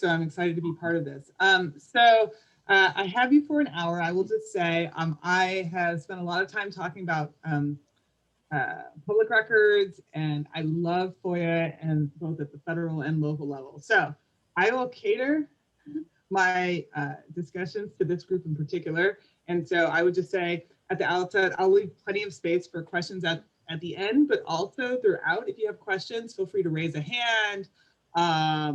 so I'm excited to be part of this. I have you for an hour. I will just say I have spent a lot of time talking about public records, and I love FOIA, and both at the federal and local level. So I will cater my discussions to this group in particular. And so I would just say at the outset, I'll leave plenty of space for questions at the end, but also throughout, if you have questions, feel free to raise a hand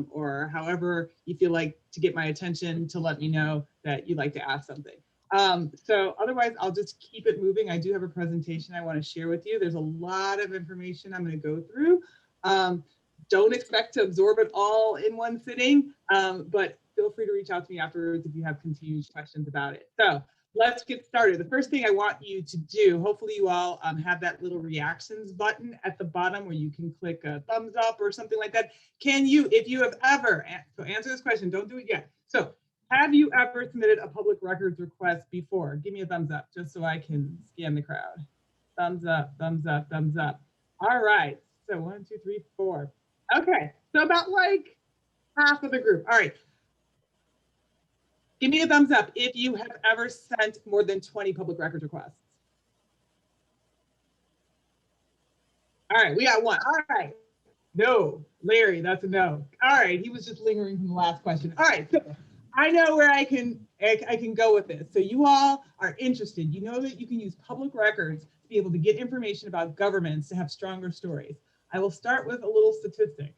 or however you feel like to get my attention to let me know that you'd like to ask something. So otherwise, I'll just keep it moving. I do have a presentation I want to share with you. There's a lot of information I'm going to go through. Don't expect to absorb it all in one sitting, but feel free to reach out to me afterwards if you have continued questions about it. So let's get started. The first thing I want you to do, hopefully you all have that little reactions button at the bottom where you can click a thumbs up or something like that. Can you, if you have ever, so answer this question, don't do it yet. So have you ever submitted a public records request before? Give me a thumbs up just so I can scan the crowd. Thumbs up, thumbs up, thumbs up. All right, so 1, 2, 3, 4. Okay, so about like half of the group. All right. Give me a thumbs up if you have ever sent more than 20 public records requests. All right, we got one. All right. No, Larry, that's a no. All right, he was just lingering from the last question. All right, so I know where I can go with this. So you all are interested. You know that you can use public records to be able to get information about governments to have stronger stories. I will start with a little statistic.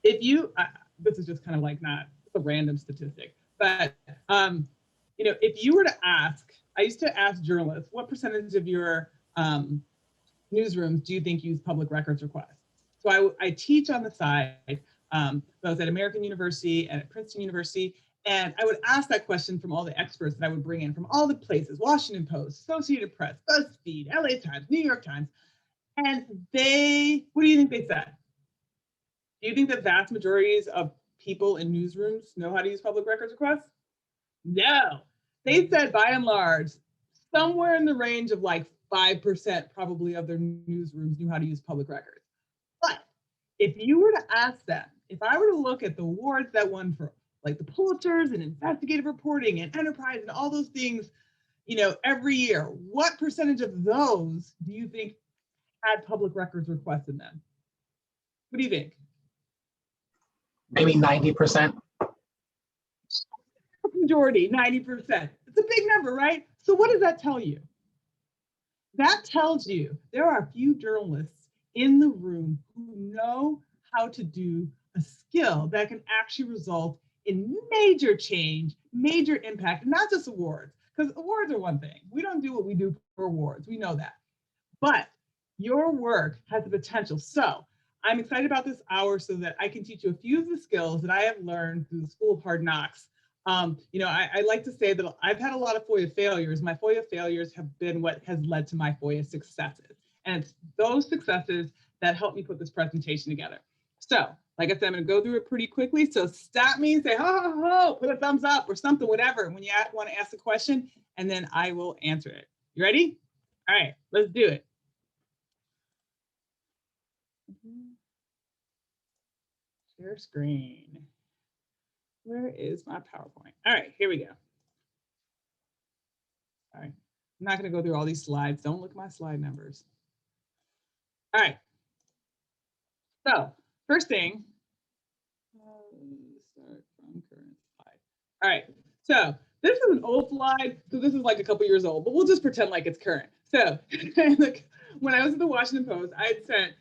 If you, this is just kind of like not a random statistic, but you know, if you were to ask, I used to ask journalists, what percentage of your newsrooms do you think use public records requests? So I teach on the side, both at American University and at Princeton University, and I would ask that question from all the experts that I would bring in from all the places, Washington Post, Associated Press, BuzzFeed, LA Times, New York Times, and they, what do you think they said? Do you think that vast majorities of people in newsrooms know how to use public records requests? No. They said by and large, somewhere in the range of like 5% probably of their newsrooms knew how to use public records. But if you were to ask them, if I were to look at the awards that won for like the Pulitzers and investigative reporting and enterprise and all those things, you know, every year, what percentage of those do you think had public records requests in them? What do you think? Maybe 90%. Majority, 90%. It's a big number, right? So what does that tell you? That tells you there are a few journalists in the room who know how to do a skill that can actually result in major change, major impact, and not just awards, because awards are one thing. We don't do what we do for awards, we know that. But your work has the potential. So I'm excited about this hour so that I can teach you a few of the skills that I have learned through the School of Hard Knocks. You know, I like to say that I've had a lot of FOIA failures. My FOIA failures have been what has led to my FOIA successes. And it's those successes that helped me put this presentation together. So, like I said, I'm gonna go through it pretty quickly. So stop me and say, ho, ho, ho, put a thumbs up or something, whatever, when you wanna ask a question, and then I will answer it. You ready? All right, let's do it. Share screen. Where is my PowerPoint? All right, here we go. All right, I'm not gonna go through all these slides. Don't look at my slide numbers. All right, so first thing, start from current slide. All right, so this is an old slide, so this is like a couple years old, but we'll just pretend like it's current. So when I was at the Washington Post, I had sent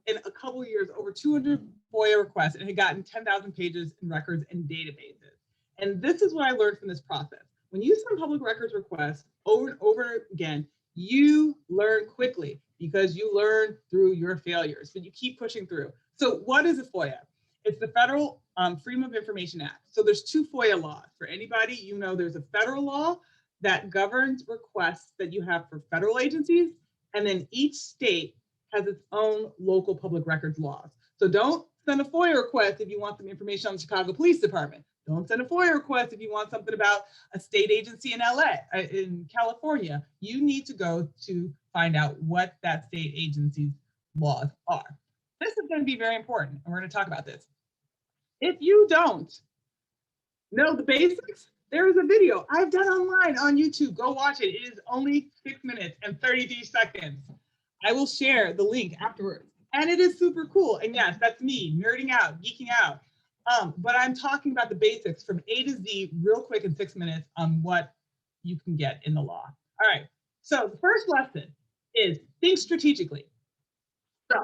in a couple of years over 200 FOIA requests and had gotten 10,000 pages in records and databases. And this is what I learned from this process. When you send public records requests over and over again, you learn quickly because you learn through your failures, but you keep pushing through. So what is a FOIA? It's the Federal Freedom of Information Act. So there's two FOIA laws. For anybody, you know there's a federal law that governs requests that you have for federal agencies, and then each state has its own local public records laws. So don't send a FOIA request if you want some information on the Chicago Police Department. Don't send a FOIA request if you want something about a state agency in LA, in California. You need to go to find out what that state agency's laws are. This is going to be very important, and we're going to talk about this. If you don't know the basics, there is a video I've done online on YouTube. Go watch it. It is only 6 minutes and 33 seconds. I will share the link afterwards. And it is super cool. And yes, that's me nerding out, geeking out. But I'm talking about the basics from A to Z real quick in 6 minutes on what you can get in the law. All right. So the first lesson is think strategically. So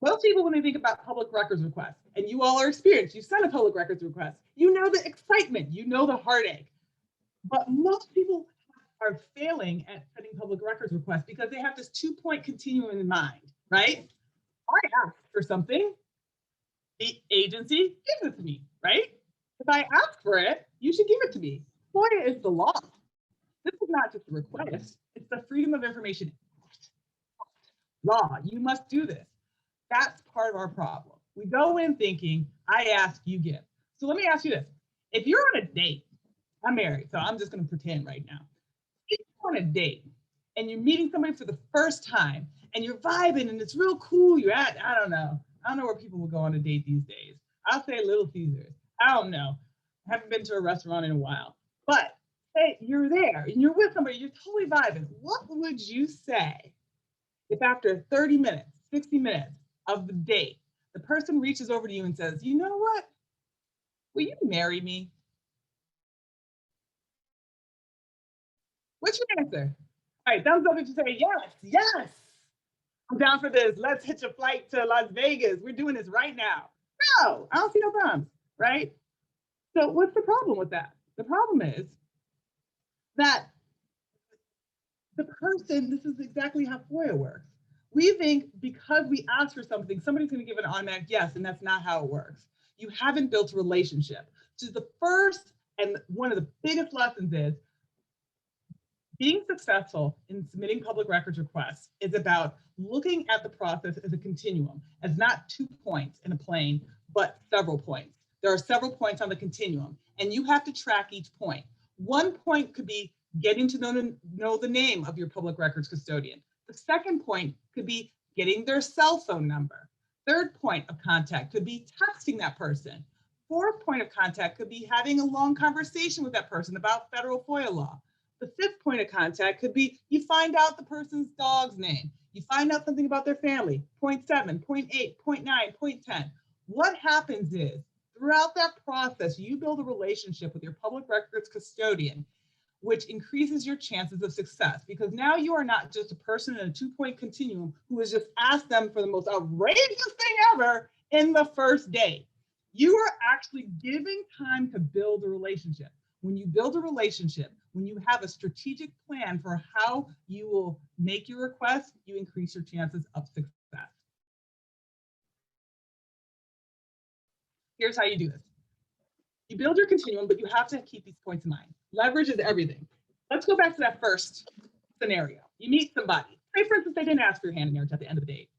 most people, when they think about public records requests, and you all are experienced, you sent a public records request, you know the excitement, you know the heartache. But most people are failing at sending public records requests because they have this 2-point continuum in mind, right? I asked for something, the agency gives it to me, right? If I ask for it, you should give it to me. FOIA is the law. This is not just a request, it's the Freedom of Information Act. Law, you must do this. That's part of our problem. We go in thinking, I ask, you give. So let me ask you this. If you're on a date, I'm married, so I'm just going to pretend right now. If you're on a date and you're meeting somebody for the first time and you're vibing and it's real cool, you're at, I don't know where people will go on a date these days. I'll say Little Caesars. I don't know. I haven't been to a restaurant in a while. But say you're there and you're with somebody, you're totally vibing. What would you say if after 30 minutes, 60 minutes of the date, the person reaches over to you and says, you know what? Will you marry me? What's your answer? All right, thumbs up if you say yes, yes. I'm down for this. Let's hitch a flight to Las Vegas. We're doing this right now. No, I don't see no thumbs, right? So what's the problem with that? The problem is that the person, this is exactly how FOIA works. We think because we ask for something, somebody's going to give an automatic yes, and that's not how it works. You haven't built a relationship. So the first and one of the biggest lessons is being successful in submitting public records requests is about looking at the process as a continuum, as not 2 points in a plane, but several points. There are several points on the continuum, and you have to track each point. 1 point could be getting to know the name of your public records custodian. The second point could be getting their cell phone number. Third point of contact could be texting that person. Fourth point of contact could be having a long conversation with that person about federal FOIA law. The fifth point of contact could be you find out the person's dog's name. You find out something about their family. Point 7, point 8, point 9, point 10. What happens is throughout that process, you build a relationship with your public records custodian, which increases your chances of success because now you are not just a person in a 2-point continuum who has just asked them for the most outrageous thing ever in the first date. You are actually giving time to build a relationship. When you build a relationship, when you have a strategic plan for how you will make your request, you increase your chances of success. Here's how you do this. You build your continuum, but you have to keep these points in mind. Leverage is everything. Let's go back to that first scenario. You meet somebody. Say, for instance, they didn't ask for your hand in marriage at the end of the date.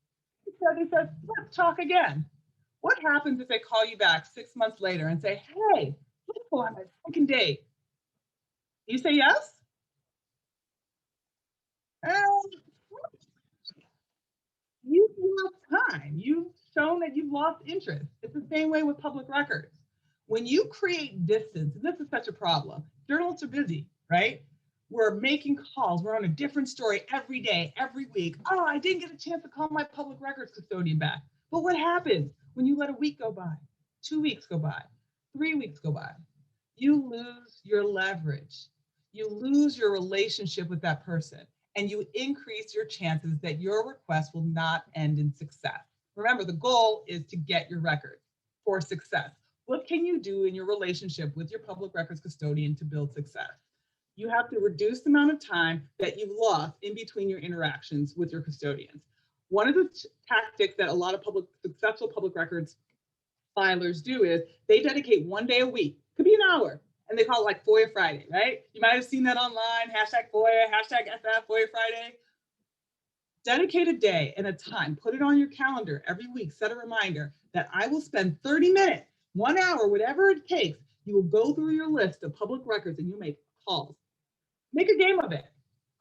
So they said, let's talk again. What happens if they call you back 6 months later and say, hey, let's go on my second date? You say yes? You've lost time. You've shown that you've lost interest. It's the same way with public records. When you create distance, and this is such a problem, journalists are busy, right? We're making calls. We're on a different story every day, every week. Oh, I didn't get a chance to call my public records custodian back. But what happens when you let a week go by, 2 weeks go by, 3 weeks go by? You lose your leverage. You lose your relationship with that person, and you increase your chances that your request will not end in success. Remember, the goal is to get your records for success. What can you do in your relationship with your public records custodian to build success? You have to reduce the amount of time that you've lost in between your interactions with your custodians. One of the tactics that a lot of successful public records filers do is they dedicate 1 day a week, could be an hour, and they call it like FOIA Friday, right? You might have seen that online, hashtag FOIA, hashtag FF, FOIA Friday. Dedicate a day and a time, put it on your calendar every week, set a reminder that I will spend 30 minutes, 1 hour, whatever it takes. You will go through your list of public records and you make calls. Make a game of it.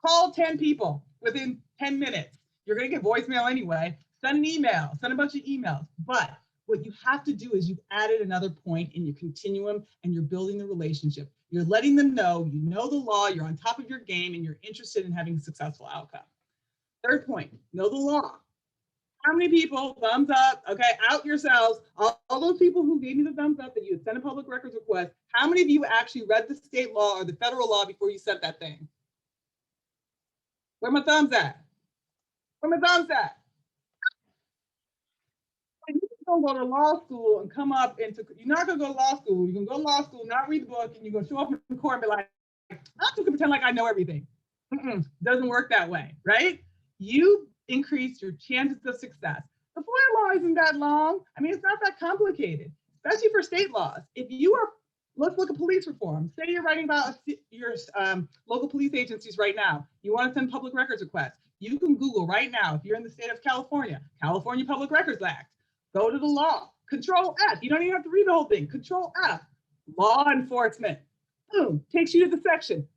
Call 10 people within 10 minutes. You're going to get voicemail anyway. Send an email, send a bunch of emails, but What you have to do is you've added another point in your continuum and you're building the relationship. You're letting them know you know the law, you're on top of your game, and you're interested in having a successful outcome. Third point, know the law. How many people, thumbs up, okay, out yourselves, all those people who gave me the thumbs up that you had sent a public records request, how many of you actually read the state law or the federal law before you sent that thing? Where my thumbs at? Where my thumbs at? You don't go to law school and come up into, you're not gonna go to law school, you're gonna go to law school, not read the book, and you're gonna show up in court and be like, I'm just gonna pretend like I know everything. Doesn't work that way, right? You increase your chances of success. The FOIA law isn't that long. I mean, it's not that complicated, especially for state laws. If you are, let's look at police reform. Say you're writing about your local police agencies right now. You want to send public records requests. You can Google right now, if you're in the state of California, California Public Records Act. Go to the law, Control F. You don't even have to read the whole thing. Control F, law enforcement. Boom, takes you to the section.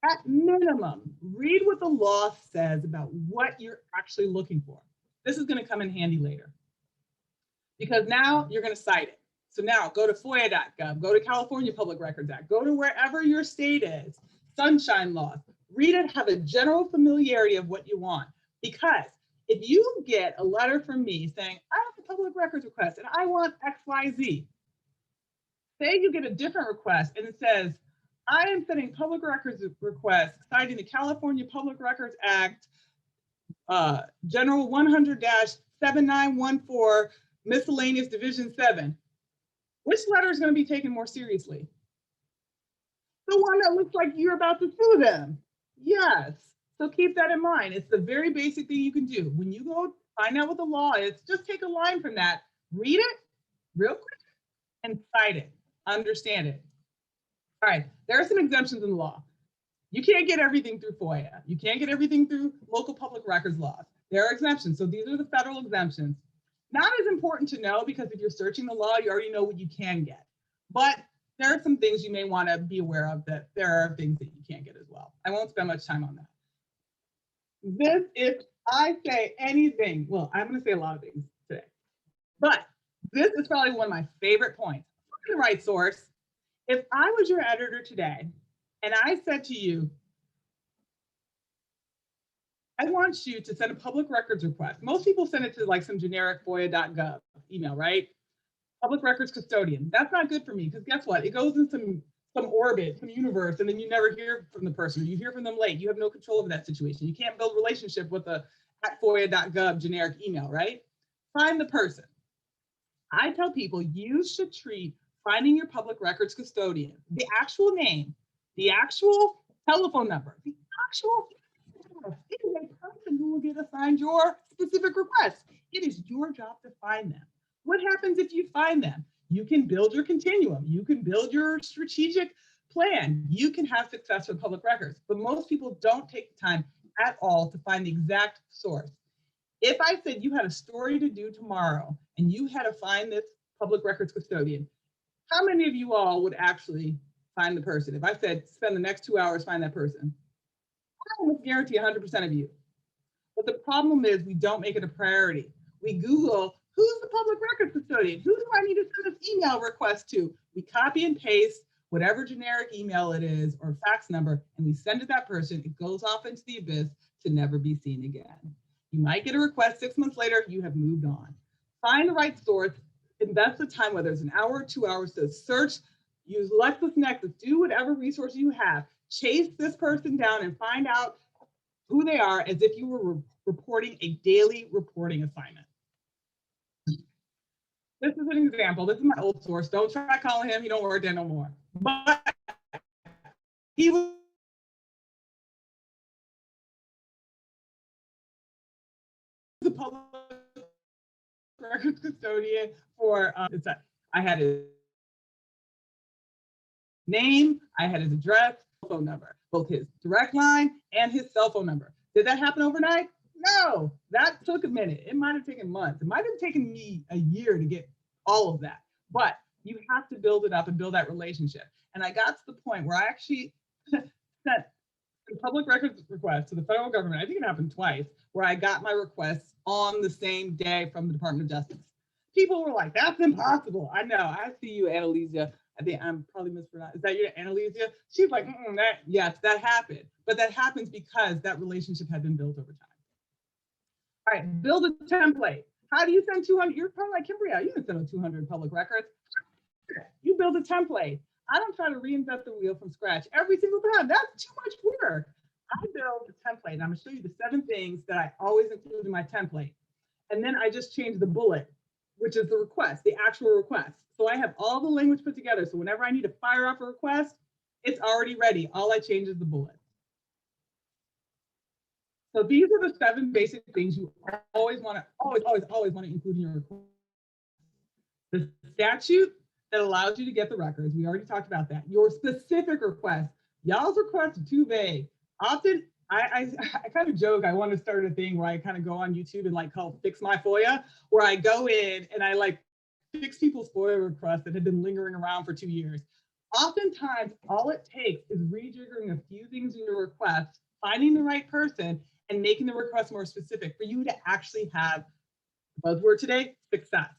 At minimum, read what the law says about what you're actually looking for. This is going to come in handy later because now you're going to cite it. So now go to FOIA.gov, go to California Public Records Act, go to wherever your state is, sunshine laws, read it, have a general familiarity of what you want. Because if you get a letter from me saying, I have a public records request and I want XYZ, say you get a different request and it says, I am sending public records requests citing the California Public Records Act, General 100-7914, Miscellaneous Division 7. Which letter is going to be taken more seriously? The one that looks like you're about to sue them. Yes. So keep that in mind. It's the very basic thing you can do. When you go find out what the law is, just take a line from that, read it real quick, and cite it. Understand it. All right, there are some exemptions in the law. You can't get everything through FOIA. You can't get everything through local public records laws. There are exemptions. So these are the federal exemptions. Not as important to know because if you're searching the law, you already know what you can get. But there are some things you may want to be aware of that there are things that you can't get as well. I won't spend much time on that. This, if I say anything, well, I'm going to say a lot of things today, but this is probably one of my favorite points. Find the right source. If I was your editor today and I said to you, I want you to send a public records request. Most people send it to like some generic FOIA.gov email, right? Public records custodian. That's not good for me because guess what? It goes in some orbit, some universe, and then you never hear from the person. You hear from them late. You have no control over that situation. You can't build a relationship with a @FOIA.gov generic email, right? Find the person. I tell people you should treat finding your public records custodian, the actual name, the actual telephone number, the actual, it is a person who will get assigned your specific request. It is your job to find them. What happens if you find them? You can build your continuum. You can build your strategic plan. You can have success with public records, but most people don't take the time at all to find the exact source. If I said you had a story to do tomorrow and you had to find this public records custodian, how many of you all would actually find the person? If I said spend the next 2 hours, find that person, I almost guarantee 100% of you. But the problem is we don't make it a priority. We Google, who's the public records custodian? Who do I need to send this email request to? We copy and paste whatever generic email it is or fax number, and we send it to that person. It goes off into the abyss to never be seen again. You might get a request 6 months later, you have moved on. Find the right source, invest the time, whether it's an hour or 2 hours, to search, use LexisNexis, do whatever resource you have, chase this person down and find out who they are as if you were reporting a daily reporting assignment. This is an example. This is my old source. Don't try calling him. He don't work there no more. But he was the public records custodian for, I had his name, I had his address, phone number, both his direct line and his cell phone number. Did that happen overnight? No, that took a minute. It might have taken months. It might have taken me a year to get all of that, but you have to build it up and build that relationship. And I got to the point where I actually sent a public records request to the federal government. I think it happened twice, where I got my requests on the same day from the Department of Justice. People were like, that's impossible. I know. I see you, Annalisa. I think I'm probably mispronouncing. Is that your Annalisa? She's like, yes, that happened. But that happens because that relationship had been built over time. All right, build a template. How do you send 200? You're probably like, Kimbriell, you can send 200 public records. You build a template. I don't try to reinvent the wheel from scratch every single time. That's too much work. I build a template, and I'm gonna show you the 7 things that I always include in my template. And then I just change the bullet, which is the request, the actual request. So I have all the language put together. So whenever I need to fire off a request, it's already ready. All I change is the bullet. So these are the 7 basic things you always want to include in your request. The statute that allows you to get the records. We already talked about that. Your specific request. Y'all's requests are too vague. Often, I kind of joke, I want to start a thing where I kind of go on YouTube and like call Fix My FOIA, where I go in and I like fix people's FOIA requests that had been lingering around for 2 years. Oftentimes, all it takes is rejiggering a few things in your request, finding the right person, and making the request more specific for you to actually have, buzzword today, success.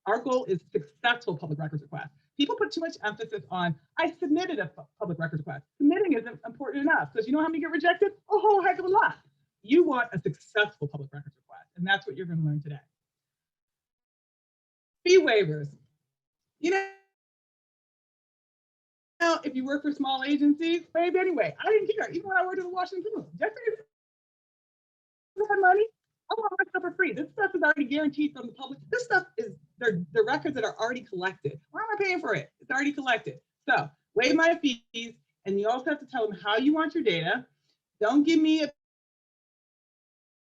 Our goal is successful public records requests. People put too much emphasis on, I submitted a public records request. Submitting isn't important enough because you know how many get rejected? A whole heck of a lot. You want a successful public records request, and that's what you're going to learn today. Fee waivers. You know, if you work for small agencies, waive anyway. I didn't care. Even when I worked at the Washington Post, Jeffrey had money. I want my stuff for free. This stuff is already guaranteed from the public. This stuff is the records that are already collected. Why am I paying for it? It's already collected. So waive my fees, and you also have to tell them how you want your data. Don't give me a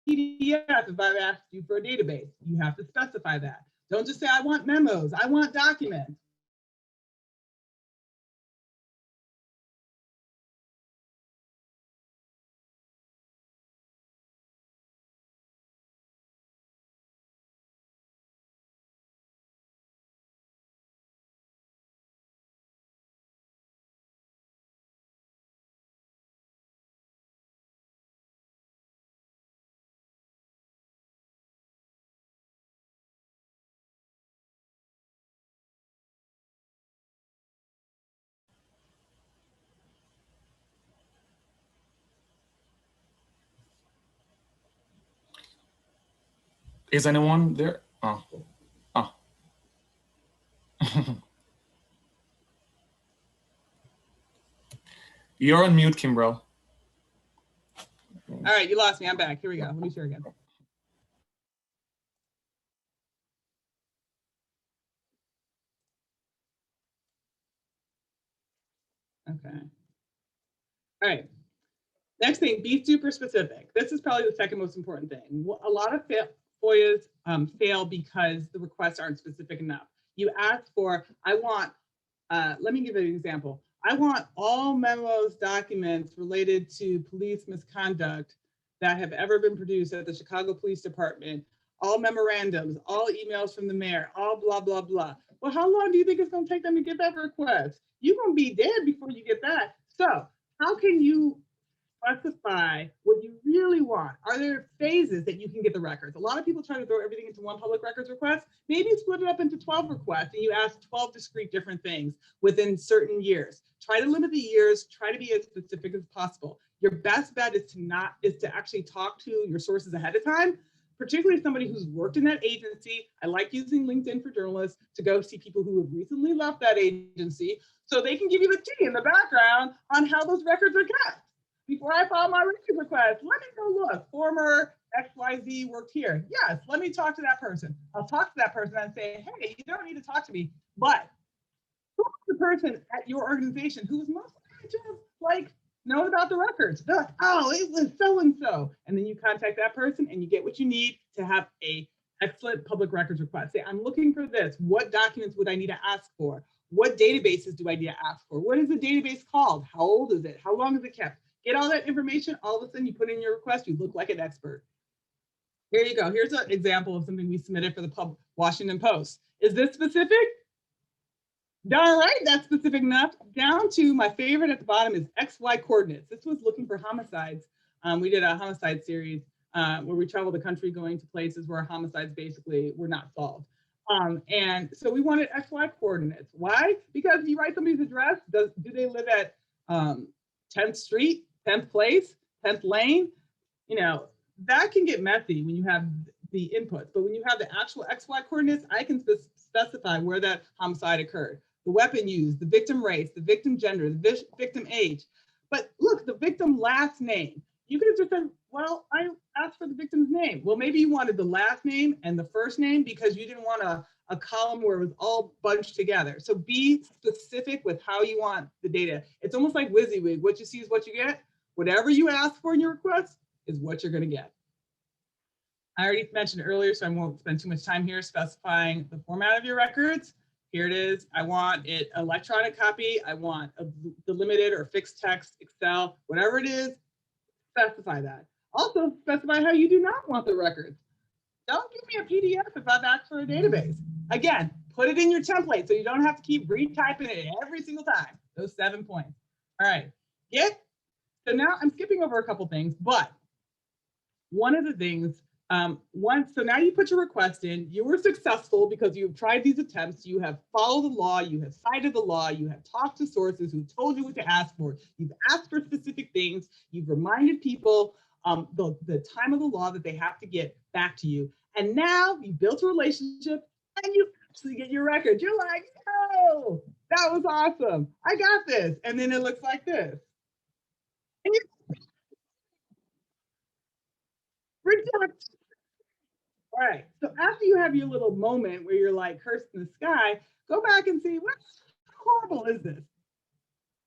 PDF if I've asked you for a database. You have to specify that. Don't just say, I want memos. I want documents. Is anyone there? Oh. You're on mute, Kimbriell. All right, you lost me. I'm back. Here we go. Let me share again. Okay. All right. Next thing, be super specific. This is probably the second most important thing. A lot of FOIAs fail because the requests aren't specific enough. You ask for, I want, let me give you an example. I want all memos, documents related to police misconduct that have ever been produced at the Chicago Police Department, all memorandums, all emails from the mayor, all blah, blah, blah. Well, how long do you think it's going to take them to get that request? You're going to be dead before you get that. So how can you specify what you really want? Are there phases that you can get the records? A lot of people try to throw everything into one public records request. Maybe split it up into 12 requests and you ask 12 discrete different things within certain years. Try to limit the years, try to be as specific as possible. Your best bet is to actually talk to your sources ahead of time, particularly somebody who's worked in that agency. I like using LinkedIn for journalists to go see people who have recently left that agency so they can give you the tea in the background on how those records are kept. Before I file my record request, let me go look. Former XYZ worked here. Yes, let me talk to that person. I'll talk to that person and say, hey, you don't need to talk to me, but who's the person at your organization who's most likely to have like known about the records? They're like, oh, it was so-and-so. And then you contact that person and you get what you need to have a excellent public records request. Say, I'm looking for this. What documents would I need to ask for? What databases do I need to ask for? What is the database called? How old is it? How long is it kept? Get all that information. All of a sudden you put in your request, you look like an expert. Here you go. Here's an example of something we submitted for the Washington Post. Is this specific? Darn right, that's specific enough. Down to my favorite at the bottom is XY coordinates. This was looking for homicides. We did a homicide series where we traveled the country going to places where homicides basically were not solved. And so we wanted XY coordinates. Why? Because if you write somebody's address, do they live at 10th Street, 10th Place, 10th Lane? You know, that can get messy when you have the inputs, but when you have the actual XY coordinates, I can specify where that homicide occurred, the weapon used, the victim race, the victim gender, the victim age. But look, the victim last name. You could have just said, well, I asked for the victim's name. Well, maybe you wanted the last name and the first name because you didn't want a column where it was all bunched together. So be specific with how you want the data. It's almost like WYSIWYG. What you see is what you get. Whatever you ask for in your request is what you're going to get. I already mentioned earlier, so I won't spend too much time here specifying the format of your records. Here it is. I want it electronic copy. I want a delimited or fixed text, Excel, whatever it is, specify that. Also specify how you do not want the records. Don't give me a PDF if I've asked for a database. Again, put it in your template so you don't have to keep retyping it every single time. Those 7 points. All right, so now I'm skipping over a couple things, but one of the things, so now you put your request in, you were successful because you've tried these attempts, you have followed the law, you have cited the law, you have talked to sources who told you what to ask for, you've asked for specific things, you've reminded people the time of the law that they have to get back to you. And now you built a relationship and you actually get your record. You're like, oh, that was awesome. I got this. And then it looks like this. And you reject. All right, so after you have your little moment where you're like cursed in the sky, go back and see what horrible is this?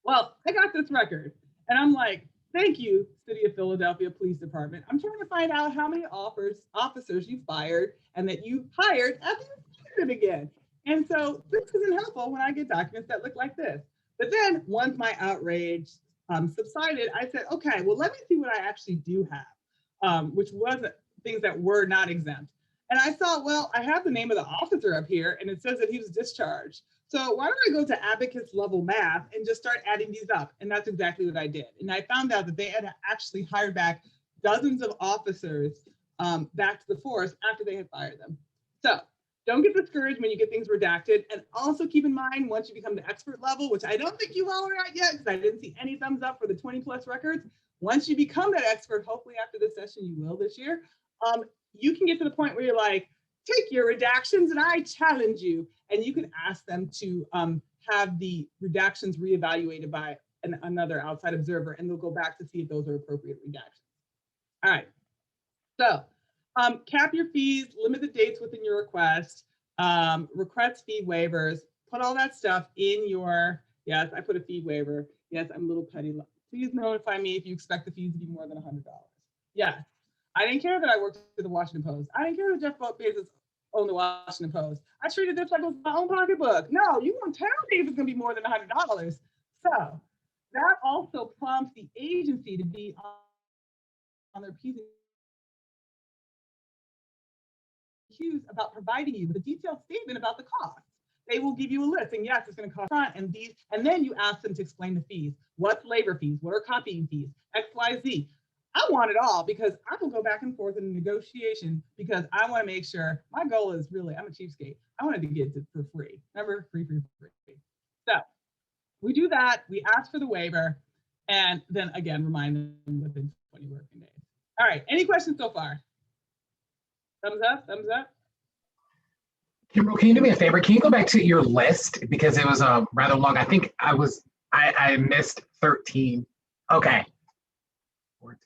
Well, I got this record and I'm like, thank you, City of Philadelphia Police Department. I'm trying to find out how many officers you fired and that you hired after you fired it again. And so this isn't helpful when I get documents that look like this. But then once my outrage subsided, I said, okay, well, let me see what I actually do have, which wasn't things that were not exempt. And I thought, well, I have the name of the officer up here and it says that he was discharged. So why don't I go to abacus level math and just start adding these up? And that's exactly what I did. And I found out that they had actually hired back dozens of officers back to the force after they had fired them. So don't get discouraged when you get things redacted. And also keep in mind, once you become the expert level, which I don't think you all are at yet, because I didn't see any thumbs up for the 20+ records. Once you become that expert, hopefully after this session, you will this year, you can get to the point where you're like, take your redactions and I challenge you. And you can ask them to have the redactions reevaluated by another outside observer, and they'll go back to see if those are appropriate redactions. All right, so cap your fees, limit the dates within your request, request fee waivers, put all that stuff in your, yes, I put a fee waiver. Yes, I'm a little petty. Please notify me if you expect the fees to be more than $100. Yes. I didn't care that I worked at the Washington Post. I didn't care that Jeff Bezos owned the Washington Post. I treated this like it was my own pocketbook. No, you won't tell me if it's going to be more than $100. So that also prompts the agency to be on their P's and Q's about providing you with a detailed statement about the cost. They will give you a list, and yes, it's going to cost front and these, and then you ask them to explain the fees. What's labor fees? What are copying fees? X, Y, Z. I want it all because I will go back and forth in a negotiation because I want to make sure my goal is really, I'm a cheapskate. I wanted to get it for free. Remember, free. So we do that. We ask for the waiver and then again, remind them within 20 working days. All right. Any questions so far? Thumbs up, thumbs up. Kimbriell, can you do me a favor? Can you go back to your list because it was rather long? I think I missed 13. Okay. 14.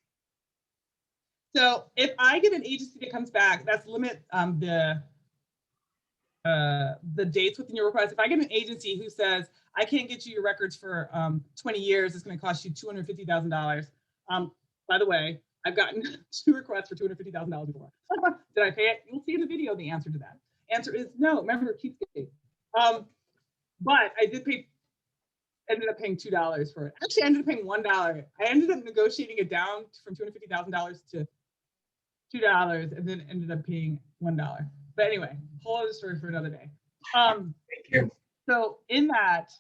So if I get an agency that comes back, that's limit the dates within your request. If I get an agency who says, I can't get you your records for 20 years, it's going to cost you $250,000. By the way, I've gotten 2 requests for $250,000 before. Did I pay it? You'll see in the video the answer to that. Answer is no. Remember, keep it. But I ended up paying $2 for it. Actually, I ended up paying $1. I ended up negotiating it down from $250,000 to $2, and then ended up paying $1. But anyway, whole other story for another day. Thank you. So in that,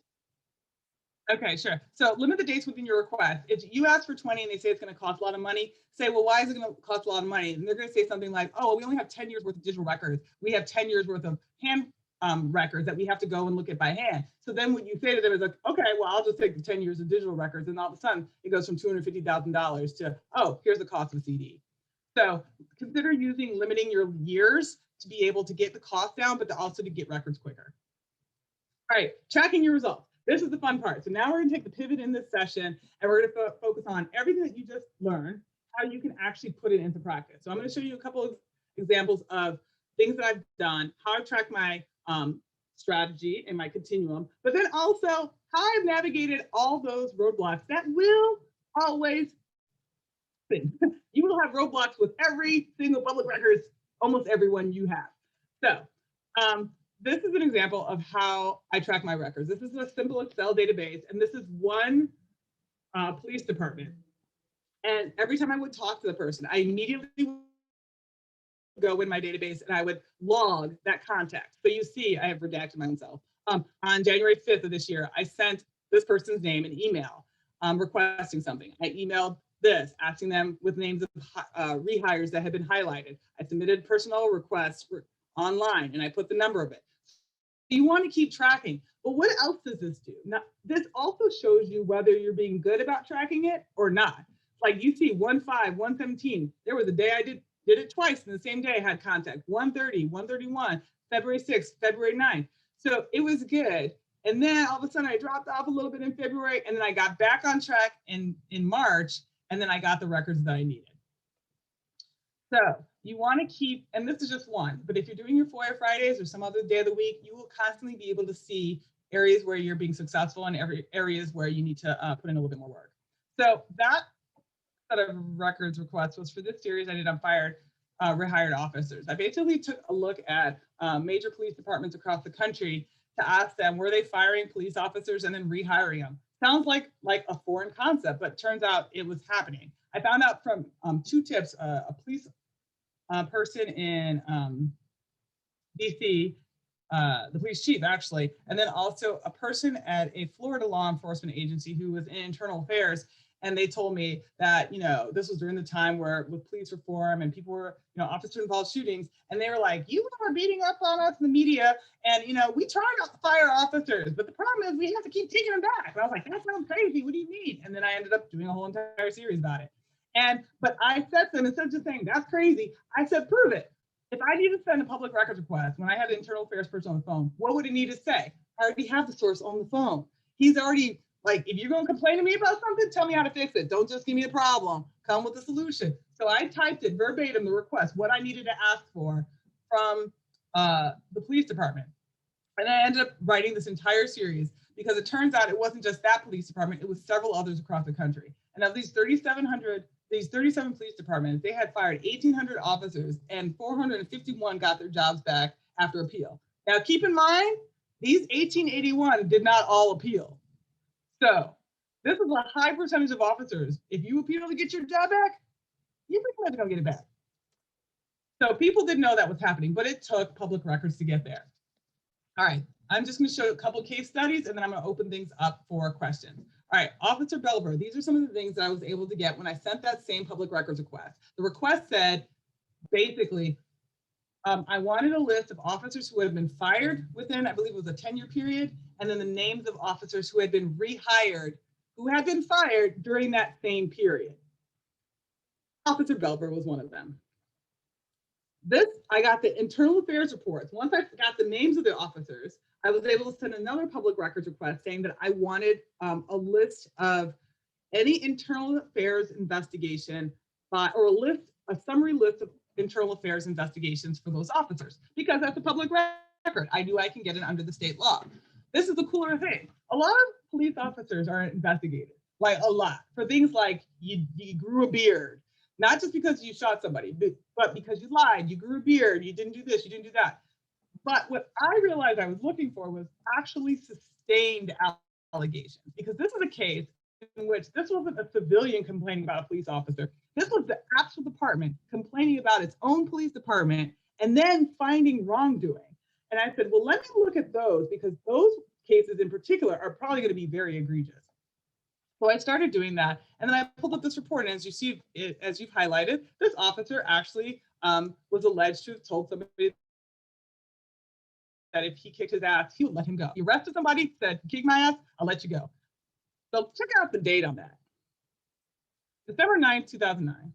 Okay, sure. So limit the dates within your request. If you ask for 20 and they say it's going to cost a lot of money, say, well, why is it going to cost a lot of money? And they're going to say something like, oh, we only have 10 years worth of digital records. We have 10 years worth of hand records that we have to go and look at by hand. So then what you say to them is like, okay, well, I'll just take the 10 years of digital records. And all of a sudden it goes from $250,000 to, oh, here's the cost of a CD. So consider limiting your years to be able to get the cost down, but also to get records quicker. All right, tracking your results. This is the fun part. So now we're going to take the pivot in this session and we're going to focus on everything that you just learned, how you can actually put it into practice. So I'm going to show you a couple of examples of things that I've done, how I track my strategy and my continuum, but then also how I've navigated all those roadblocks that will always happen. You will have roadblocks with every single public records, almost everyone you have. So this is an example of how I track my records. This is a simple Excel database, and this is one police department. And every time I would talk to the person, I immediately would go in my database and I would log that contact. So you see, I have redacted my own self. On January 5th of this year, I sent this person's name an email requesting something. I emailed this, asking them with names of rehires that had been highlighted. I submitted personnel requests online and I put the number of it. You want to keep tracking, but what else does this do? Now, this also shows you whether you're being good about tracking it or not. Like you see 1/5, 1/17. There was a day I did it twice in the same day. I had contact 1/30, 1/31, February 6th, February 9th. So it was good. And then all of a sudden I dropped off a little bit in February and then I got back on track in March and then I got the records that I needed. So you want to keep, and this is just one, but if you're doing your FOIA Fridays or some other day of the week, you will constantly be able to see areas where you're being successful and areas where you need to put in a little bit more work. So that set of records requests was for this series I did on rehired officers. I basically took a look at major police departments across the country to ask them, were they firing police officers and then rehiring them? Sounds like a foreign concept, but turns out it was happening. I found out from 2 tips, a police person in DC, the police chief actually, and then also a person at a Florida law enforcement agency who was in internal affairs. And they told me that, this was during the time where with police reform and people were, officer involved shootings. And they were like, you are beating up on us in the media. And, we try not to fire officers, but the problem is we have to keep taking them back. And I was like, that sounds crazy. What do you mean? And then I ended up doing a whole entire series about it. But I said to them, instead of just saying, that's crazy, I said, prove it. If I need to send a public records request, when I had an internal affairs person on the phone, what would it need to say? I already have the source on the phone. He's already, like, if you're going to complain to me about something, tell me how to fix it. Don't just give me a problem. Come with a solution. So I typed it verbatim, the request, what I needed to ask for from the police department. And I ended up writing this entire series because it turns out it wasn't just that police department, it was several others across the country. And of these 37 police departments, they had fired 1,800 officers and 451 got their jobs back after appeal. Now keep in mind, these 1,881 did not all appeal. So this is a high percentage of officers. If you appeal to get your job back, you're pretty much gonna get it back. So people didn't know that was happening, but it took public records to get there. All right, I'm just gonna show you a couple case studies and then I'm gonna open things up for questions. All right, Officer Belver, these are some of the things that I was able to get when I sent that same public records request. The request said, basically, I wanted a list of officers who had been fired within, I believe it was a 10-year period, and then the names of officers who had been rehired, who had been fired during that same period. Officer Belver was one of them. This, I got the internal affairs reports. Once I got the names of the officers, I was able to send another public records request saying that I wanted a list of any internal affairs investigation or a summary list of internal affairs investigations for those officers, because that's a public record. I knew I can get it under the state law. This is the cooler thing. A lot of police officers are investigated, like a lot, for things like you grew a beard, not just because you shot somebody, but because you lied, you grew a beard, you didn't do this, you didn't do that. But what I realized I was looking for was actually sustained allegations, because this is a case in which this wasn't a civilian complaining about a police officer. This was the actual department complaining about its own police department and then finding wrongdoing. And I said, well, let me look at those, because those cases in particular are probably going to be very egregious. So I started doing that, and then I pulled up this report, and as you see, as you've highlighted, this officer actually was alleged to have told somebody that if he kicked his ass, he would let him go. He arrested somebody, said, kick my ass, I'll let you go. So check out the date on that. December 9th, 2009.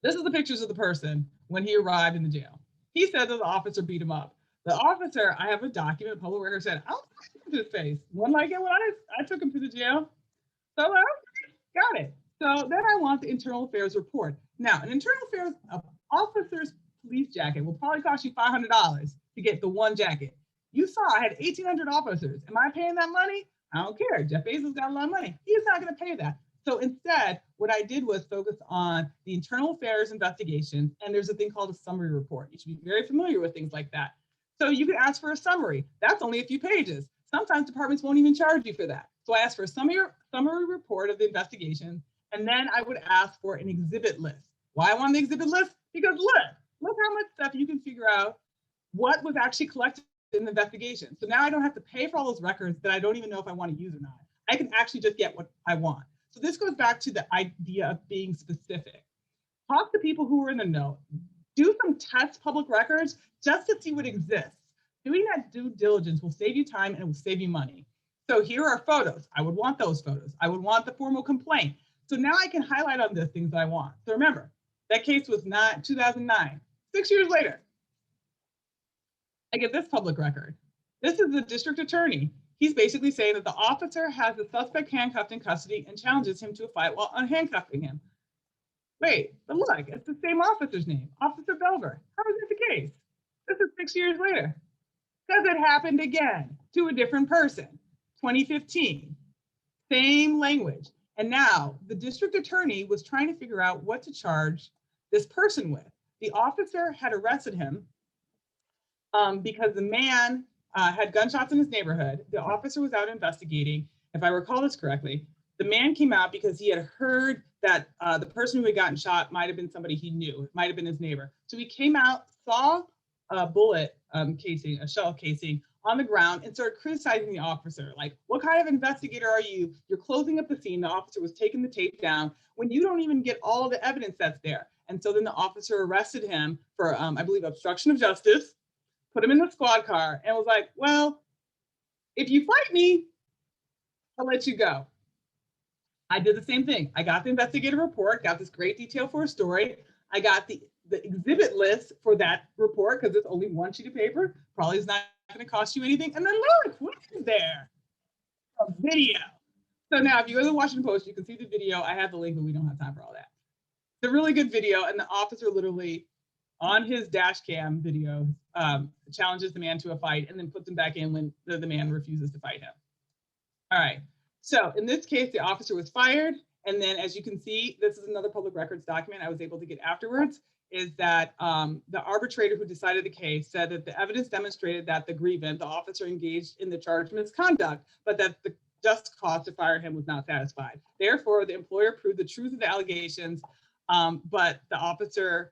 This is the pictures of the person when he arrived in the jail. He said that the officer beat him up. The officer, I have a document, public record said, I'll to his face. One like it when I took him to the jail. So got it. So then I want the internal affairs report. Now, an internal affairs officer's police jacket will probably cost you $500 to get the one jacket. You saw I had 1,800 officers. Am I paying that money? I don't care. Jeff Bezos got a lot of money. He's not going to pay that. So instead, what I did was focus on the internal affairs investigation, and there's a thing called a summary report. You should be very familiar with things like that. So you could ask for a summary. That's only a few pages. Sometimes departments won't even charge you for that. So I asked for a summary report of the investigation, and then I would ask for an exhibit list. Why I want the exhibit list? Because look how much stuff you can figure out what was actually collected in the investigation. So now I don't have to pay for all those records that I don't even know if I want to use or not. I can actually just get what I want. So this goes back to the idea of being specific. Talk to people who are in the know. Do some test public records just to see what exists. Doing that due diligence will save you time and it will save you money. So here are photos. I would want those photos. I would want the formal complaint. So now I can highlight on the things that I want. So remember, that case was not 2009. 6 years later, I get this public record. This is the district attorney. He's basically saying that the officer has the suspect handcuffed in custody and challenges him to a fight while unhandcuffing him. Wait, but look, it's the same officer's name, Officer Belver. How is this the case? This is 6 years later. Because it happened again to a different person, 2015, same language. And now the district attorney was trying to figure out what to charge this person with. The officer had arrested him because the man had gunshots in his neighborhood. The officer was out investigating. If I recall this correctly, the man came out because he had heard that the person who had gotten shot might have been somebody he knew. It might have been his neighbor. So he came out, saw a bullet casing, a shell casing on the ground, and started criticizing the officer. Like, what kind of investigator are you? You're closing up the scene. The officer was taking the tape down when you don't even get all the evidence that's there. And so then the officer arrested him for, I believe, obstruction of justice, put him in the squad car, and was like, well, if you fight me, I'll let you go. I did the same thing. I got the investigative report, got this great detail for a story. I got the exhibit list for that report because it's only one sheet of paper, probably is not going to cost you anything. And then look, what is there? A video. So now if you go to the Washington Post, you can see the video. I have the link, but we don't have time for all that. It's a really good video, and the officer literally on his dash cam video challenges the man to a fight and then puts him back in when the man refuses to fight him. All right, so in this case, the officer was fired. And then as you can see, this is another public records document I was able to get afterwards, is that the arbitrator who decided the case said that the evidence demonstrated that the grievant, the officer engaged in the charged misconduct, but that the just cause to fire him was not satisfied. Therefore, the employer proved the truth of the allegations, but the officer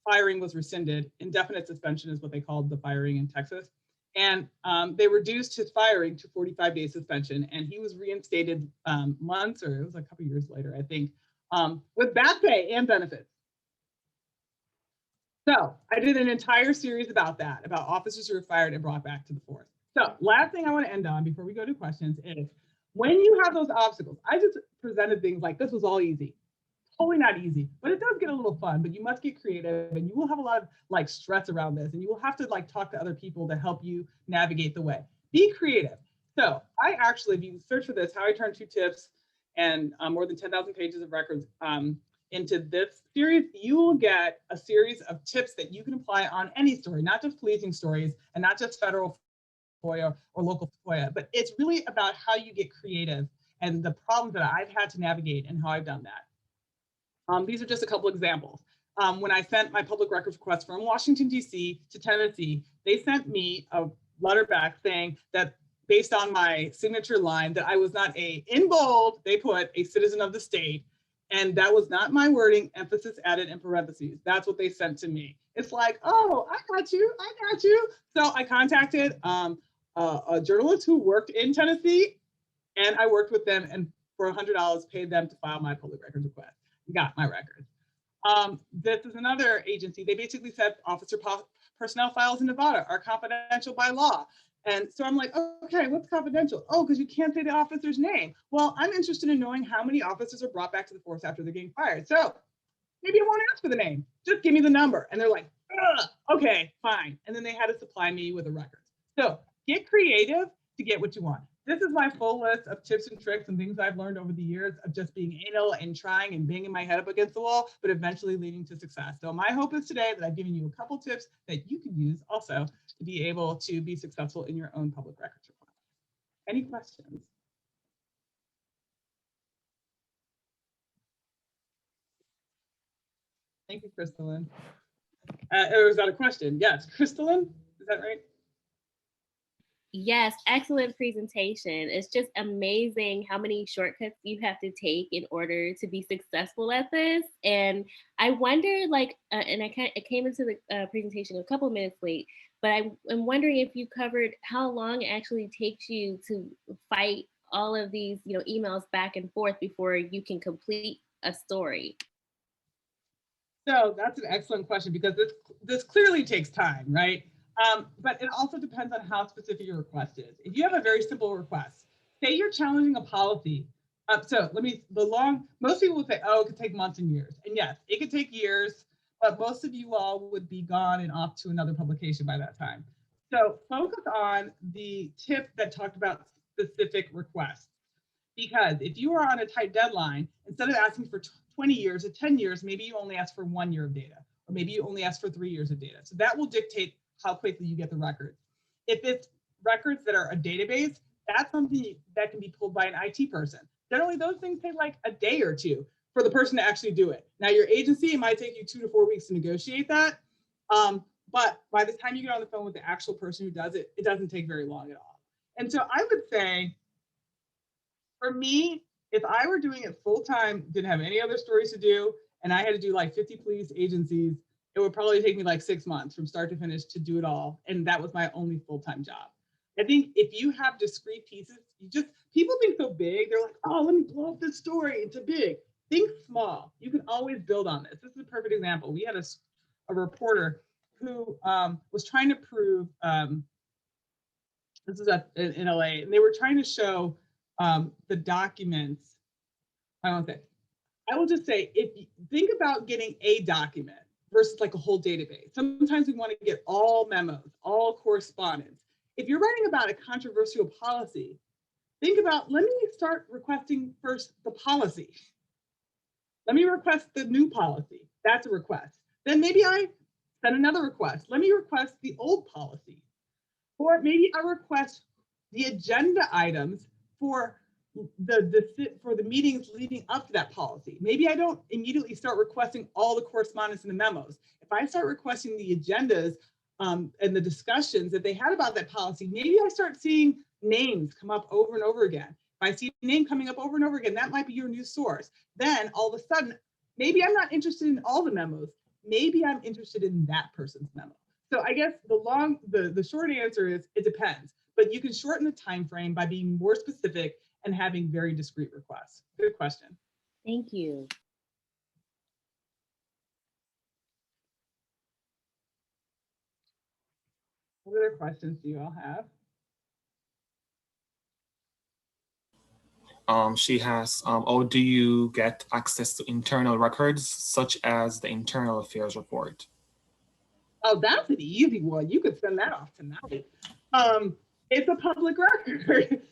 firing was rescinded. Indefinite suspension is what they called the firing in Texas. And they reduced his firing to 45 days suspension, and he was reinstated months, or it was a couple years later, I think, with back pay and benefits. So I did an entire series about that, about officers who were fired and brought back to the force. So last thing I want to end on before we go to questions is, when you have those obstacles, I just presented things like this was all easy. Totally not easy, but it does get a little fun, but you must get creative, and you will have a lot of like stress around this, and you will have to like talk to other people to help you navigate the way. Be creative. So I actually, if you search for this, how I turned 2 tips and more than 10,000 pages of records into this series, you will get a series of tips that you can apply on any story, not just policing stories and not just federal FOIA or local FOIA, but it's really about how you get creative and the problems that I've had to navigate and how I've done that. These are just a couple examples. When I sent my public records request from Washington, D.C. to Tennessee, they sent me a letter back saying that based on my signature line, that I was not in bold, they put a citizen of the state, and that was not my wording, emphasis added in parentheses. That's what they sent to me. It's like, oh, I got you. So I contacted a journalist who worked in Tennessee, and I worked with them and for $100 paid them to file my public records request. Got my records. This is another agency. They basically said officer personnel files in Nevada are confidential by law. And so I'm like, okay, what's confidential? Oh, because you can't say the officer's name. Well, I'm interested in knowing how many officers are brought back to the force after they're getting fired. So maybe I won't ask for the name. Just give me the number. And they're like, okay, fine. And then they had to supply me with a record. So get creative to get what you want. This is my full list of tips and tricks and things I've learned over the years of just being anal and trying and banging my head up against the wall, but eventually leading to success. So my hope is today that I've given you a couple tips that you can use also to be able to be successful in your own public records request. Any questions? Thank you, Crystalline. Or was that a question? Yes, Crystalline, is that right? Yes, excellent presentation. It's just amazing how many shortcuts you have to take in order to be successful at this. And I wonder, like, and I came into the presentation a couple minutes late, but I'm wondering if you covered how long it actually takes you to fight all of these, emails back and forth before you can complete a story. So that's an excellent question because this clearly takes time, right? But it also depends on how specific your request is. If you have a very simple request, say you're challenging a policy. Most people would say, oh, it could take months and years. And yes, it could take years, but most of you all would be gone and off to another publication by that time. So focus on the tip that talked about specific requests. Because if you are on a tight deadline, instead of asking for 20 years or 10 years, maybe you only ask for 1 year of data, or maybe you only ask for 3 years of data. So that will dictate how quickly you get the records. If it's records that are a database, that's something that can be pulled by an IT person. Generally, those things take like a day or two for the person to actually do it. Now, your agency, it might take you 2 to 4 weeks to negotiate that. But by the time you get on the phone with the actual person who does it, it doesn't take very long at all. And so I would say, for me, if I were doing it full time, didn't have any other stories to do, and I had to do like 50 police agencies, it would probably take me like 6 months from start to finish to do it all. And that was my only full-time job. I think if you have discrete pieces, people think so big. They're like, oh, let me blow up this story into big. Think small. You can always build on this. This is a perfect example. We had a reporter who was trying to prove, this is in LA, and they were trying to show the documents. I will just say, if you think about getting a document versus like a whole database. Sometimes we want to get all memos, all correspondence. If you're writing about a controversial policy, think about, let me start requesting first the policy. Let me request the new policy. That's a request. Then maybe I send another request. Let me request the old policy. Or maybe I request the agenda items for the meetings leading up to that policy. Maybe I don't immediately start requesting all the correspondence in the memos. If I start requesting the agendas and the discussions that they had about that policy, maybe I start seeing names come up over and over again. If I see a name coming up over and over again, that might be your new source. Then all of a sudden, maybe I'm not interested in all the memos. Maybe I'm interested in that person's memo. So I guess the short answer is it depends, but you can shorten the time frame by being more specific and having very discrete requests. Good question. Thank you. What other questions do you all have? She has, do you get access to internal records such as the internal affairs report? Oh, that's an easy one. You could send that off tonight. It's a public record.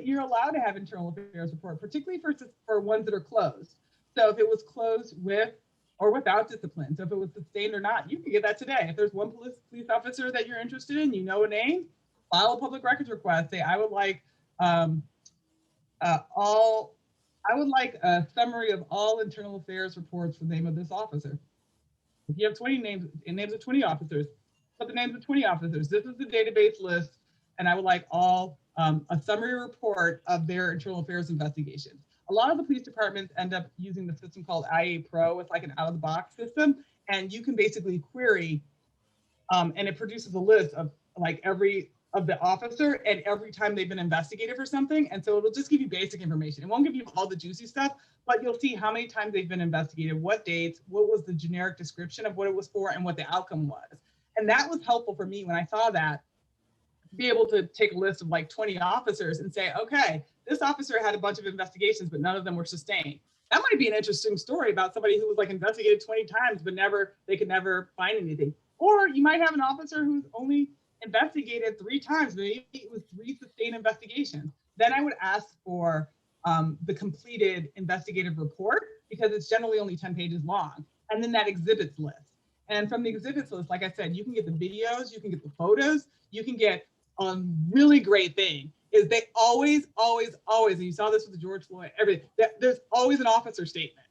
You're allowed to have internal affairs report, particularly for ones that are closed. So if it was closed with or without discipline, so if it was sustained or not, you can get that today. If there's one police officer that you're interested in, you know a name, file a public records request. Say, I would like a summary of all internal affairs reports for the name of this officer. If you have 20 names and names of 20 officers, put the names of 20 officers. This is the database list, and I would like a summary report of their internal affairs investigations. A lot of the police departments end up using the system called IA Pro. It's like an out-of-the-box system, and you can basically query, and it produces a list of like every of the officer and every time they've been investigated for something. And so it'll just give you basic information. It won't give you all the juicy stuff, but you'll see how many times they've been investigated, what dates, what was the generic description of what it was for, and what the outcome was. And that was helpful for me when I saw that, to be able to take a list of like 20 officers and say, okay, this officer had a bunch of investigations, but none of them were sustained. That might be an interesting story about somebody who was like investigated 20 times, but they could never find anything. Or you might have an officer who's only investigated 3 times, maybe it was 3 sustained investigations. Then I would ask for the completed investigative report, because it's generally only 10 pages long, and then that exhibits list. And from the exhibits list, like I said, you can get the videos, you can get the photos, you can get a really great thing is they always, and you saw this with the George Floyd, everything, there's always an officer statement.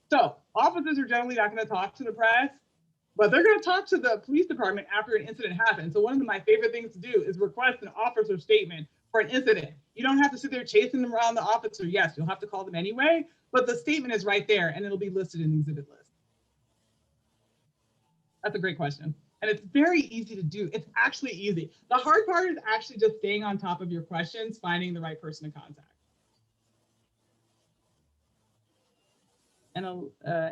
So officers are generally not going to talk to the press, but they're going to talk to the police department after an incident happens. So one of my favorite things to do is request an officer statement for an incident. You don't have to sit there chasing them around the officer. Yes, you'll have to call them anyway, but the statement is right there and it'll be listed in the exhibit list. That's a great question. And it's very easy to do. It's actually easy. The hard part is actually just staying on top of your questions, finding the right person to contact. And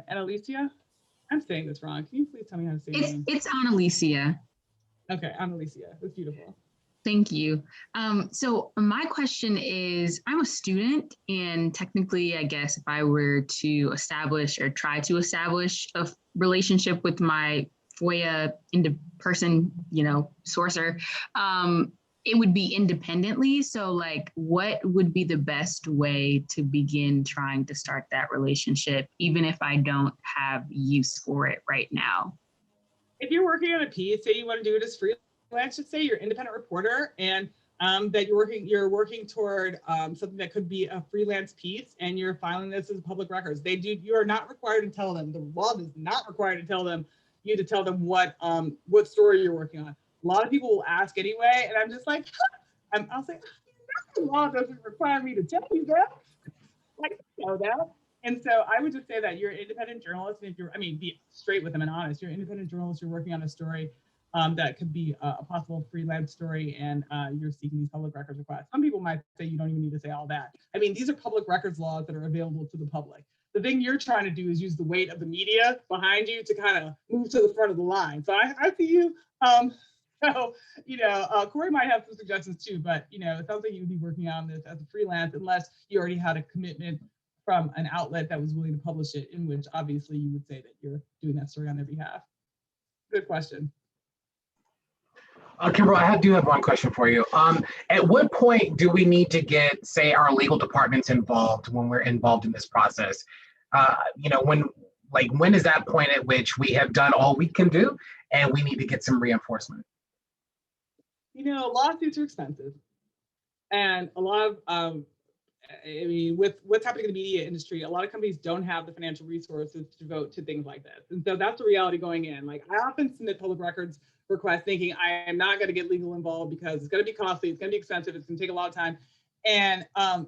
Alicia? I'm saying this wrong. Can you please tell me how to say your name? It's Annalicia. Okay, Annalicia. That's beautiful. Thank you. So my question is, I'm a student, and technically, I guess if I were to establish or try to establish a relationship with my FOIA person, sourcer, it would be independently. So like, what would be the best way to begin trying to start that relationship, even if I don't have use for it right now? If you're working on a piece, say you want to do it as freelance, just say you're an independent reporter, and that you're working toward something that could be a freelance piece, and you're filing this as public records. You are not required to tell them. The law is not required to tell them. You to tell them what story you're working on. A lot of people will ask anyway, and I'm just like, I'll say, the law doesn't require me to tell you that. Like, you know that. And so I would just say that you're an independent journalist, and be straight with them and honest. You're an independent journalist. You're working on a story that could be a possible freelance story, and you're seeking these public records requests. Some people might say you don't even need to say all that. These are public records laws that are available to the public. The thing you're trying to do is use the weight of the media behind you to kind of move to the front of the line. So I see you. Corey might have some suggestions too, but it sounds like you would be working on this as a freelance unless you already had a commitment from an outlet that was willing to publish it, in which obviously you would say that you're doing that story on their behalf. Good question. Kimbriell, I do have one question for you. At what point do we need to get, say, our legal departments involved when we're involved in this process? When is that point at which we have done all we can do and we need to get some reinforcement? Lawsuits are expensive, and a lot of with what's happening in the media industry, a lot of companies don't have the financial resources to devote to things like this. And so that's the reality going in. Like, I often submit public records requests thinking I am not going to get legal involved because it's going to be costly, it's going to be expensive, it's going to take a lot of time. And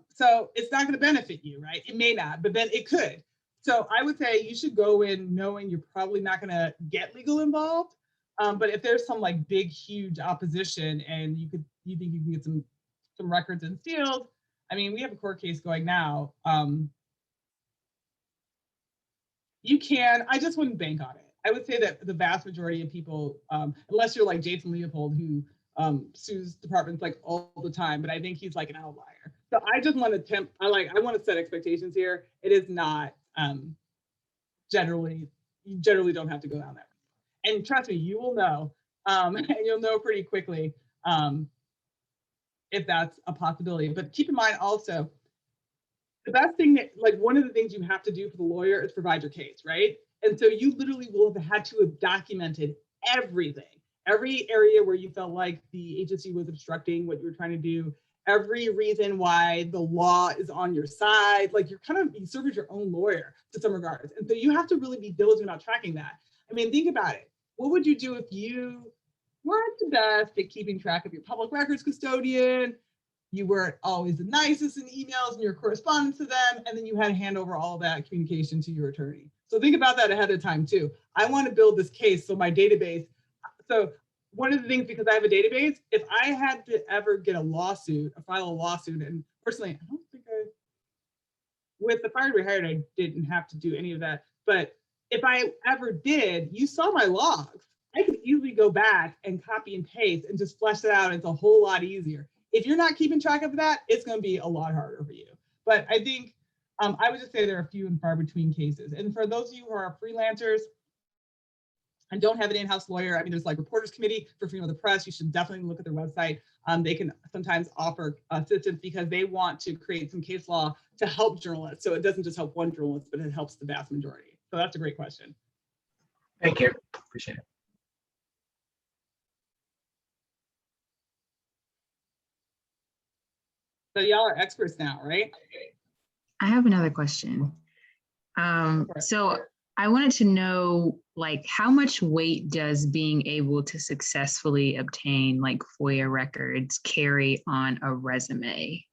so it's not going to benefit you, right? It may not, but then it could. So I would say you should go in knowing you're probably not going to get legal involved. But if there's some like big, huge opposition and you think you can get some records unsealed, we have a court case going now. You can, I just wouldn't bank on it. I would say that the vast majority of people, unless you're like Jason Leopold, who sues departments like all the time, but I think he's like an outlier. So I just want to I want to set expectations here. It is not you generally don't have to go down that. And trust me, you will know, and you'll know pretty quickly if that's a possibility. But keep in mind also, the best thing that, one of the things you have to do for the lawyer is provide your case, right? And so you literally will have had to have documented everything, every area where you felt like the agency was obstructing what you were trying to do, every reason why the law is on your side. Like, you serve as your own lawyer to some regards. And so you have to really be diligent about tracking that. Think about it. What would you do if you weren't the best at keeping track of your public records custodian? You weren't always the nicest in emails and your correspondence to them, and then you had to hand over all that communication to your attorney. So think about that ahead of time too. I want to build this case so my database, so one of the things, because I have a database, if I had to ever get file a lawsuit, and personally, I don't think with the fired rehired, I didn't have to do any of that. But if I ever did, you saw my logs. I could easily go back and copy and paste and just flesh it out. It's a whole lot easier. If you're not keeping track of that, it's going to be a lot harder for you. But I think I would just say there are few and far between cases. And for those of you who are freelancers and don't have an in-house lawyer, I mean, there's like Reporters Committee for Freedom of the Press. You should definitely look at their website. They can sometimes offer assistance because they want to create some case law to help journalists. So it doesn't just help one journalist, but it helps the vast majority. So that's a great question. Thank you. Appreciate it. So y'all are experts now, right? I have another question. So I wanted to know, like, how much weight does being able to successfully obtain like FOIA records carry on a resume?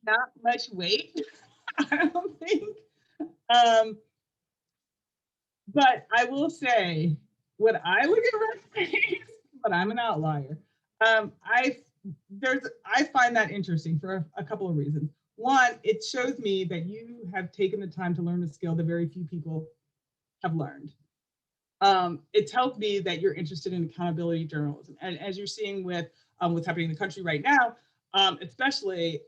Not much weight, I don't think. But I will say, when I look at resumes, but I'm an outlier. I find that interesting for a couple of reasons. One, it shows me that you have taken the time to learn a skill that very few people have learned. It tells me that you're interested in accountability journalism. And as you're seeing with what's happening in the country right now, especially,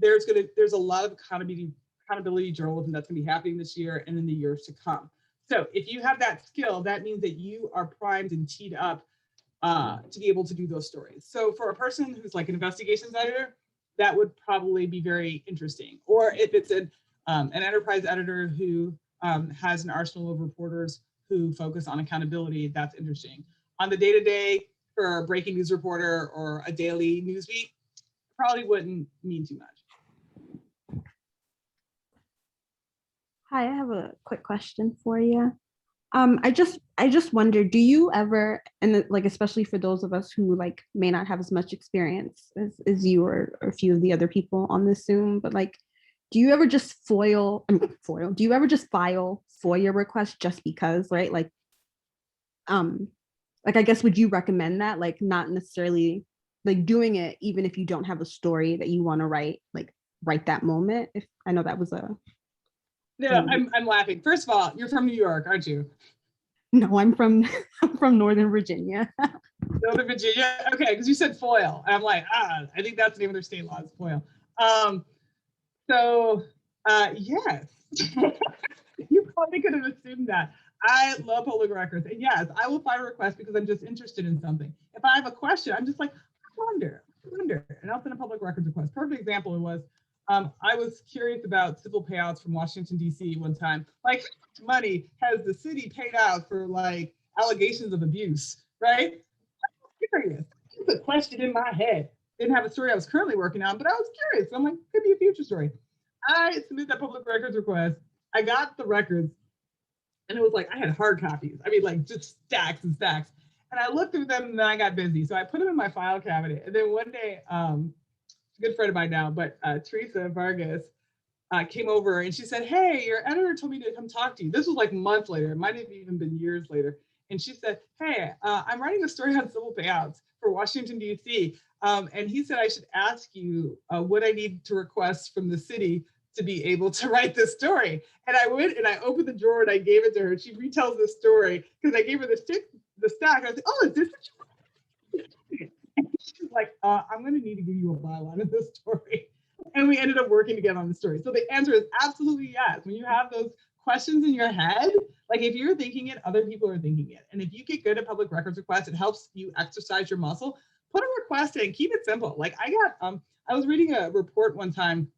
there's a lot of accountability journalism that's gonna be happening this year and in the years to come. So if you have that skill, that means that you are primed and teed up to be able to do those stories. So for a person who's like an investigations editor, that would probably be very interesting. Or if it's an enterprise editor who has an arsenal of reporters who focus on accountability, that's interesting. On the day-to-day, for a breaking news reporter or a daily news beat, probably wouldn't mean too much. Hi, I have a quick question for you. I just wonder, do you ever, and like especially for those of us who like may not have as much experience as you or a few of the other people on this Zoom, but like, do you ever just do you ever just file FOIA requests just because, right? Like I guess, would you recommend that? Like not necessarily like doing it, even if you don't have a story that you want to write, like right that moment? If I know that was a. No, I'm laughing. First of all, you're from New York, aren't you? No, I'm from Northern Virginia. Northern Virginia? Okay, because you said FOIL. And I'm like, I think that's the name of their state law, is FOIL. Yes. You probably could have assumed that. I love public records. And yes, I will file a request because I'm just interested in something. If I have a question, I'm just like, I wonder. And I'll send a public records request. Perfect example was, I was curious about civil payouts from Washington, D.C. one time. Like, how much money has the city paid out for like allegations of abuse, right? I'm curious. It's a question in my head. Didn't have a story I was currently working on, but I was curious. I'm like, could be a future story. I submitted that public records request. I got the records, and it was like, I had hard copies. I mean, like just stacks and stacks. And I looked through them, and then I got busy. So I put them in my file cabinet. And then one day, good friend of mine now, but Teresa Vargas came over and she said, hey, your editor told me to come talk to you. This was like months later. It might have even been years later. And she said, hey, I'm writing a story on civil payouts for Washington, D.C. And he said I should ask you what I need to request from the city to be able to write this story. And I went and I opened the drawer and I gave it to her. She retells the story because I gave her the stack. I was like, oh, is this what you want? She's like, I'm going to need to give you a byline of this story. And we ended up working together on the story. So the answer is absolutely yes. When you have those questions in your head, like if you're thinking it, other people are thinking it. And if you get good at public records requests, it helps you exercise your muscle. Put a request in, keep it simple. Like I was reading a report one time,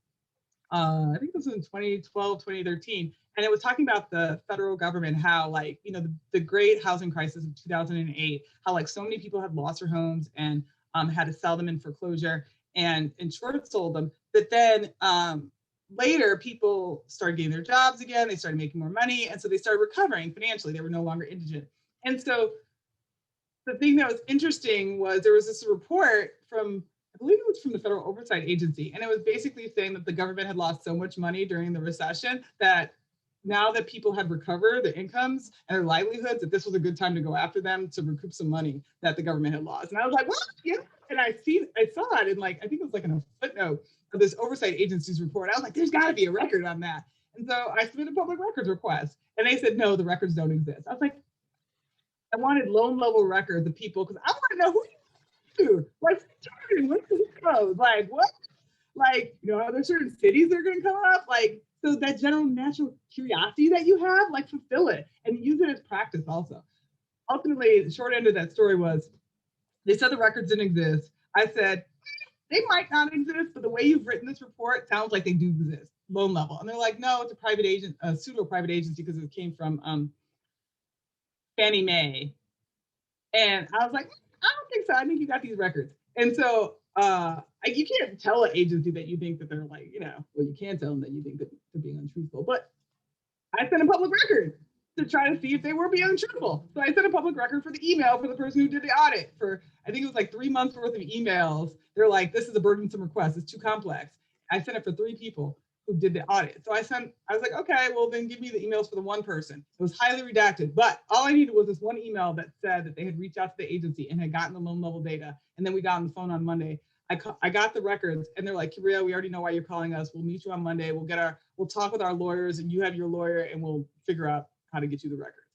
I think this was in 2012, 2013, and it was talking about the federal government, how like, you know, the great housing crisis of 2008, how like so many people had lost their homes and had to sell them in foreclosure and short sold them. But then later people started getting their jobs again, they started making more money. And so they started recovering financially, they were no longer indigent. And so the thing that was interesting was there was this report from, I believe it was from the Federal Oversight Agency. And it was basically saying that the government had lost so much money during the recession that now that people had recovered their incomes and their livelihoods, that this was a good time to go after them to recoup some money that the government had lost. And I was like, what? Yeah. And I saw it in like, I think it was like in a footnote of this oversight agency's report. I was like, there's got to be a record on that. And so I submitted a public records request, and they said, no, the records don't exist. I was like, I wanted loan level records of people because I want to know who you, like, what's the code? Like, what? Like, you know, are there certain cities that are going to come up? Like, so that general natural curiosity that you have, like, fulfill it and use it as practice also. Ultimately, the short end of that story was they said the records didn't exist. I said, they might not exist, but the way you've written this report sounds like they do exist, loan level. And they're like, no, it's a private agent, a pseudo private agency because it came from Fannie Mae. And I was like, I don't think so. I think you got these records. And so you can't tell an agency that you think that they're like, you know, well, you can tell them that you think that they're being untruthful. But I sent a public record to try to see if they were being untruthful. So I sent a public record for the email for the person who did the audit for, I think it was like 3 months worth of emails. They're like, this is a burdensome request. It's too complex. I sent it for 3 people who did the audit. So I was like, okay, well then give me the emails for the one person. It was highly redacted, but all I needed was this one email that said that they had reached out to the agency and had gotten the loan level data. And then we got on the phone on Monday. I got the records and they're like, Kimbriell, we already know why you're calling us. We'll meet you on Monday. We'll talk with our lawyers and you have your lawyer and we'll figure out how to get you the records.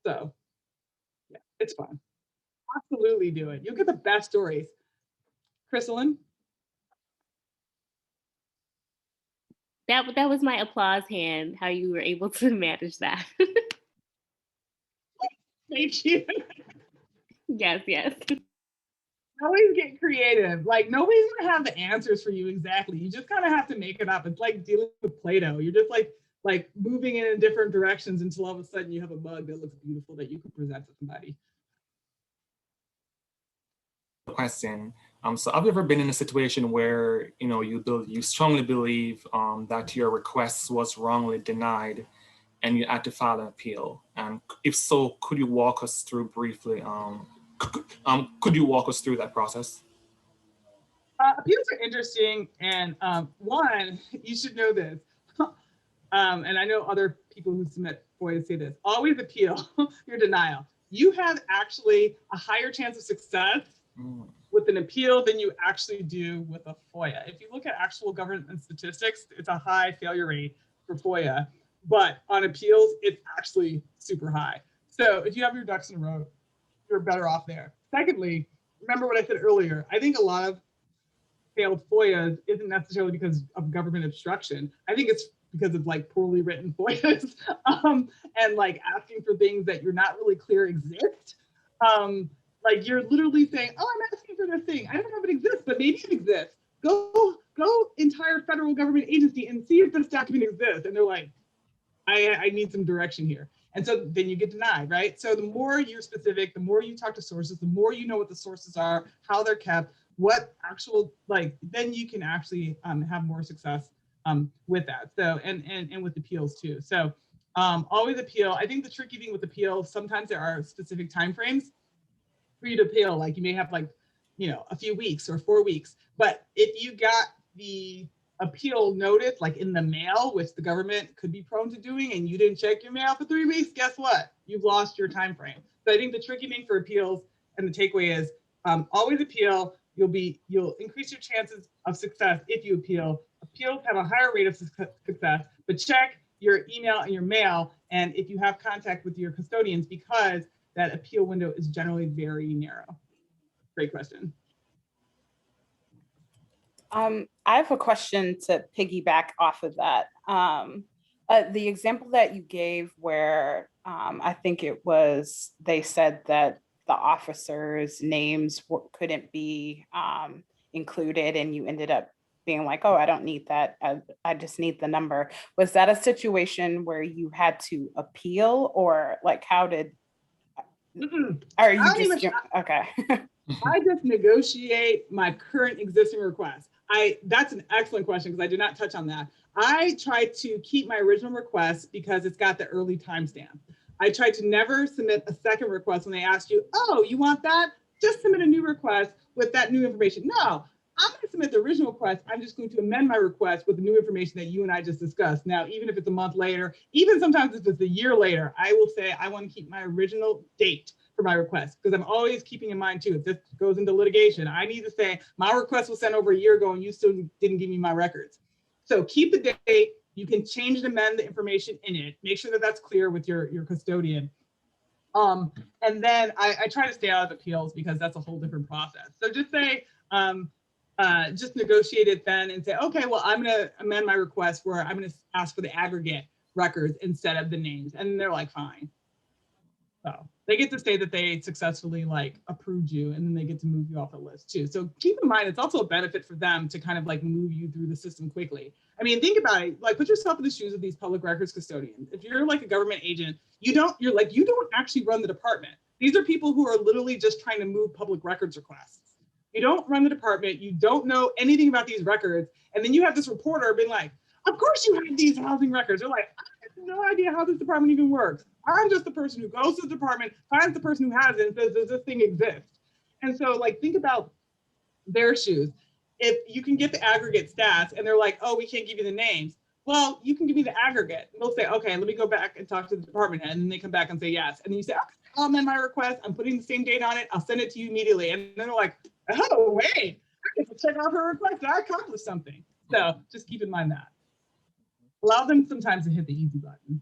So yeah, it's fun. Absolutely do it. You'll get the best stories. Chrysalin? That was my applause hand, how you were able to manage that. Thank you. Yes. Always get creative. Like nobody's gonna have the answers for you exactly. You just kind of have to make it up. It's like dealing with Play-Doh. You're just like moving in different directions until all of a sudden you have a mug that looks beautiful that you can present to somebody. Question. So have you ever been in a situation where you strongly believe that your request was wrongly denied and you had to file an appeal? And if so, could you walk us through briefly? Could you walk us through that process? Appeals are interesting, and one, you should know this, and I know other people who submit FOIA say this, always appeal your denial. You have actually a higher chance of success with an appeal than you actually do with a FOIA. If you look at actual government statistics, it's a high failure rate for FOIA, but on appeals, it's actually super high. So if you have your ducks in a row, you're better off there. Secondly, remember what I said earlier, I think a lot of failed FOIAs isn't necessarily because of government obstruction. I think it's because of like poorly written FOIAs and like asking for things that you're not really clear exist. Like you're literally saying, oh, I'm asking for this thing. I don't know if it exists, but maybe it exists. Go entire federal government agency and see if this document exists. And they're like, I need some direction here. And so then you get denied, right? So the more you're specific, the more you talk to sources, the more you know what the sources are, how they're kept, what actual, like, then you can actually have more success with that. So, and with appeals too. So always appeal. I think the tricky thing with appeals, sometimes there are specific timeframes for you to appeal. Like you may have like, a few weeks or 4 weeks, but if you got the appeal notice like in the mail, which the government could be prone to doing, and you didn't check your mail for 3 weeks, guess what? You've lost your time frame. So I think the tricky thing for appeals and the takeaway is always appeal. You'll increase your chances of success if you appeal. Appeals have a higher rate of success, but check your email and your mail, and if you have contact with your custodians, because that appeal window is generally very narrow. Great question. I have a question to piggyback off of that. The example that you gave where I think it was, they said that the officers' names couldn't be included and you ended up being like, oh, I don't need that. I just need the number. Was that a situation where you had to appeal, or like how did, are you just, okay. I just negotiate my current existing request. That's an excellent question because I did not touch on that. I try to keep my original request because it's got the early timestamp. I try to never submit a second request when they ask you, oh, you want that? Just submit a new request with that new information. No, I'm going to submit the original request. I'm just going to amend my request with the new information that you and I just discussed. Now, even if it's a month later, even sometimes if it's a year later, I will say I want to keep my original date for my request, because I'm always keeping in mind too, if this goes into litigation, I need to say my request was sent over a year ago and you still didn't give me my records. So keep the date. You can change and amend the information in it. Make sure that that's clear with your custodian. And then I try to stay out of appeals because that's a whole different process. So just say, just negotiate it then and say, okay, well, I'm going to amend my request where I'm going to ask for the aggregate records instead of the names. And they're like, fine. So they get to say that they successfully like approved you, and then they get to move you off the list too. So keep in mind, it's also a benefit for them to kind of like move you through the system quickly. I mean, think about it, like put yourself in the shoes of these public records custodians. If you're like a government agent, you don't actually run the department. These are people who are literally just trying to move public records requests. You don't run the department, you don't know anything about these records. And then you have this reporter being like, of course you have these housing records. They're like, I have no idea how this department even works. I'm just the person who goes to the department, finds the person who has it, and says, does this thing exist? And so like, think about their shoes. If you can get the aggregate stats and they're like, oh, we can't give you the names. Well, you can give me the aggregate. And they'll say, okay, let me go back and talk to the department head. And then they come back and say yes. And then you say, okay, I'll amend my request. I'm putting the same date on it. I'll send it to you immediately. And then they're like, oh, wait, I get to check off her request. I accomplished something. So just keep in mind that. Allow them sometimes to hit the easy button.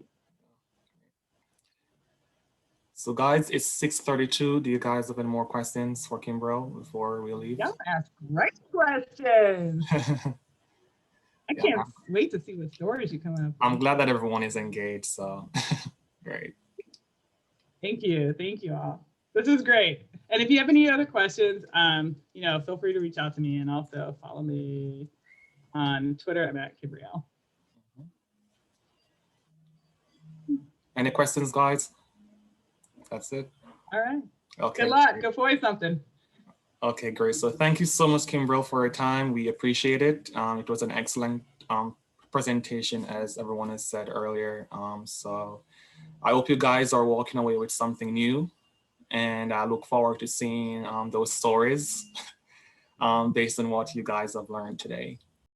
So guys, it's 6:32. Do you guys have any more questions for Kimbriell before we leave? Y'all ask great questions. I can't wait to see what stories you come up with. I'm glad that everyone is engaged, so great. Thank you all. This is great. And if you have any other questions, feel free to reach out to me, and also follow me on Twitter. I'm at Kimbriell. Any questions, guys? That's it. All right. Okay. Good luck. Go FOIA something. Okay, great. So thank you so much, Kimbriell, for your time. We appreciate it. It was an excellent presentation, as everyone has said earlier. So I hope you guys are walking away with something new, and I look forward to seeing those stories based on what you guys have learned today.